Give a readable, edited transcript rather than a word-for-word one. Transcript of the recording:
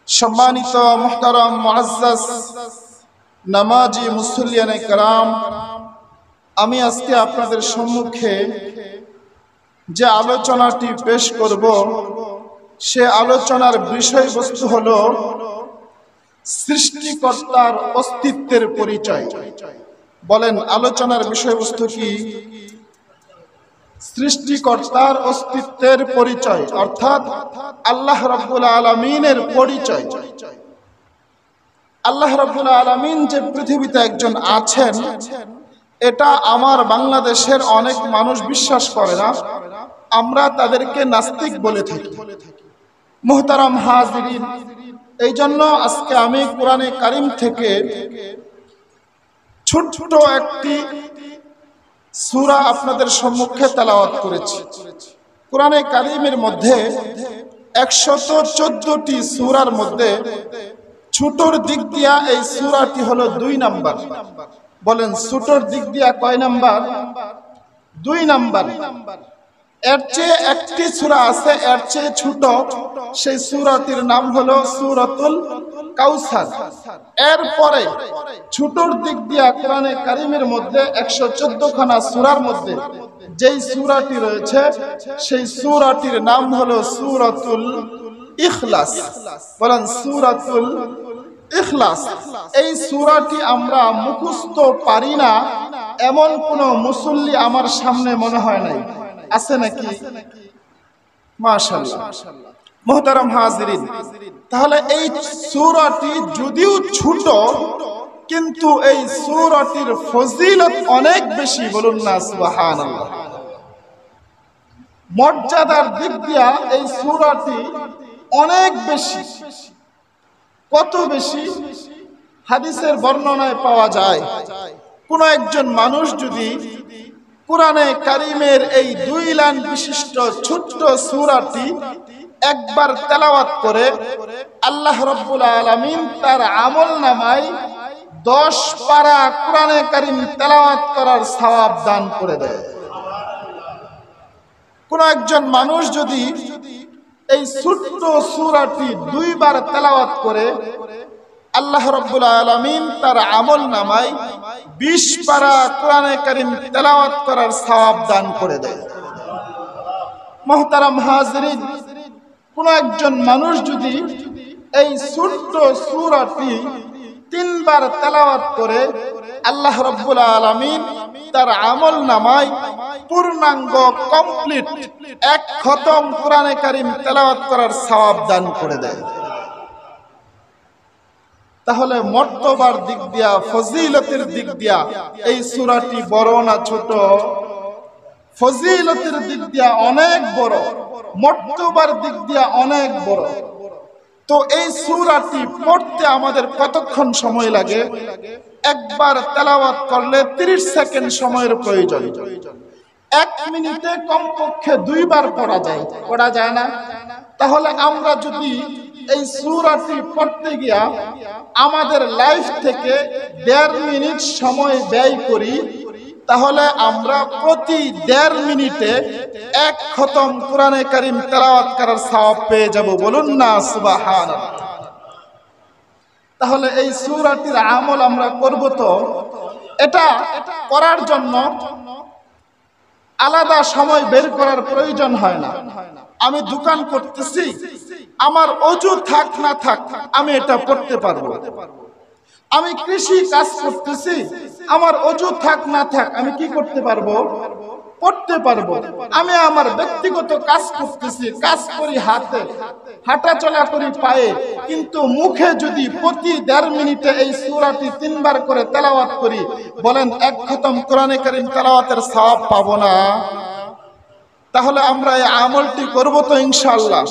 সম্মানিত মুহতারাম মুআজ্জাজ নামাজি মুসল্লিয়ানে কেরাম, আমি আজকে আপনাদের সম্মুখে যে আলোচনাটি পেশ করব সে আলোচনার বিষয়বস্তু হলো সৃষ্টিকর্তার অস্তিত্বের পরিচয়। বলেন, আলোচনার বিষয়বস্তু কি? সৃষ্টিকর্তার অস্তিত্বের পরিচয়, অর্থাৎ আল্লাহ রাব্বুল আলামিনের পরিচয়। আল্লাহ রাব্বুল আলামিন যে পৃথিবীতে একজন আছেন, এটা আমার বাংলাদেশের অনেক মানুষ বিশ্বাস করে না। আমরা তাদেরকে নাস্তিক বলে থাকি। মুহতারাম হাজিরিন, এই জন্য আজকে আমি কোরআনে কারিম থেকে ছোট্ট একটি সূরা আপনাদের সম্মুখে তেলাওয়াত করেছি। কোরআনে কারিমের মধ্যে 114টি সূরার মধ্যে ছোটর দিক দিয়া এই সূরাটি হলো 2 নাম্বার। বলেন, ছোটর দিক দিয়া কয় নাম্বার? 2 নাম্বার। এর চেয়ে একটি সূরা আছে এর চেয়ে ছোট, সেই সূরাটির নাম হলো সূরাতুল কাউসার। এরপরে ছোটর দিক দিয়া কোরআনে কারিমের মধ্যে 114 খানা সূরার মধ্যে যেই সূরাটি রয়েছে সেই সূরাটির নাম হলো সূরাতুল ইখলাস। বলেন, সূরাতুল ইখলাস। এই সূরাটি আমরা মুখস্থ পারি না এমন কোন মুসল্লি আমার সামনে মনে হয় নাই। আছে নাকি? মাশাআল্লাহ। মুহতারাম হাজিরিন, তাহলে এই সূরাটি যদিও ছোট, কিন্তু এই সূরাটির ফজিলত অনেক বেশি। বলুন না সুবহানাল্লাহ। মর্যাদার দিক দিয়া এই সূরাটি অনেক বেশি। কত বেশি? হাদিসের বর্ণনায় পাওয়া যায়, কোন একজন মানুষ যদি কোরআনে কারিমের এই 2 লাইন বিশিষ্ট ছোট্ট সূরাটি একবার তেলাওয়াত করে, আল্লাহ রাব্বুল আলামিন তার আমলনামায় 10 পারা কোরআনে কারিম তেলাওয়াত করার সওয়াব দান করে দেয়। কোন একজন মানুষ যদি এই ছোট্ট সূরাটি 2 বার তেলাওয়াত করে, আল্লাহ রাব্বুল আলামিন তার আমলনামায় 20 পারা কোরআনে কারিম তেলাওয়াত করার সওয়াব দান করে দেয়। মুহতারাম হাজিরিন, কোন একজন মানুষ যদি এই ছোট্ট সূরাটি 3 বার তেলাওয়াত করে, আল্লাহ রাব্বুল আলামিন তার আমলনামায় পূর্ণাঙ্গ কমপ্লিট 1 খতম কোরআনে কারিম তেলাওয়াত করার সওয়াব দান করে দেয়। তাহলে মর্তবার দিক দিয়া, ফজিলতের দিক দিয়া এই সূরাটি বড় না ছোট? ফজিলতের দিক দিয়া অনেক বড়, মর্তবার দিক দিয়া অনেক বড়। তো এই সূরাটি পড়তে আমাদের কতক্ষণ সময় লাগে? একবার তেলাওয়াত করলে 30 সেকেন্ড সময়ের প্রয়োজন। 1 মিনিটে কমপক্ষে 2 বার পড়া যায়। পড়া যায় না? তাহলে আমরা যদি এই সূরাটি পড়তে গিয়া আমাদের লাইফ থেকে 1.5 মিনিট সময় ব্যয় করি, তাহলে আমরা প্রতি 1.5 মিনিটে 1 খতম কোরআনে কারিম তেলাওয়াত করার সওয়াব পেয়ে যাব। বলুন না সুবহানাল্লাহ। তাহলে এই সূরাটির আমল আমরা করব, তো এটা করার জন্য আলাদা সময় বের করার প্রয়োজন হয় না। আমি দোকান করতেছি, আমার অজু থাক না থাক আমি এটা পড়তে পারবো। আমি কৃষি কাজ করতেছি, আমার অজু থাক না থাক আমি কি করতে পারবো? পড়তে পারবো। আমি আমার ব্যক্তিগত কাজ করতেছি, কাজ করি হাতে, হাঁটা চলা করি পায়ে, কিন্তু মুখে যদি প্রতি 1.5 মিনিটে এই সূরাটি 3 বার করে তেলাওয়াত করি, বলেন 1 খতম কোরআনে কারিম তেলাওয়াতের সওয়াব পাবো না? তাহলে আমরা এই আমলটি করব তো ইনশাআল্লাহ।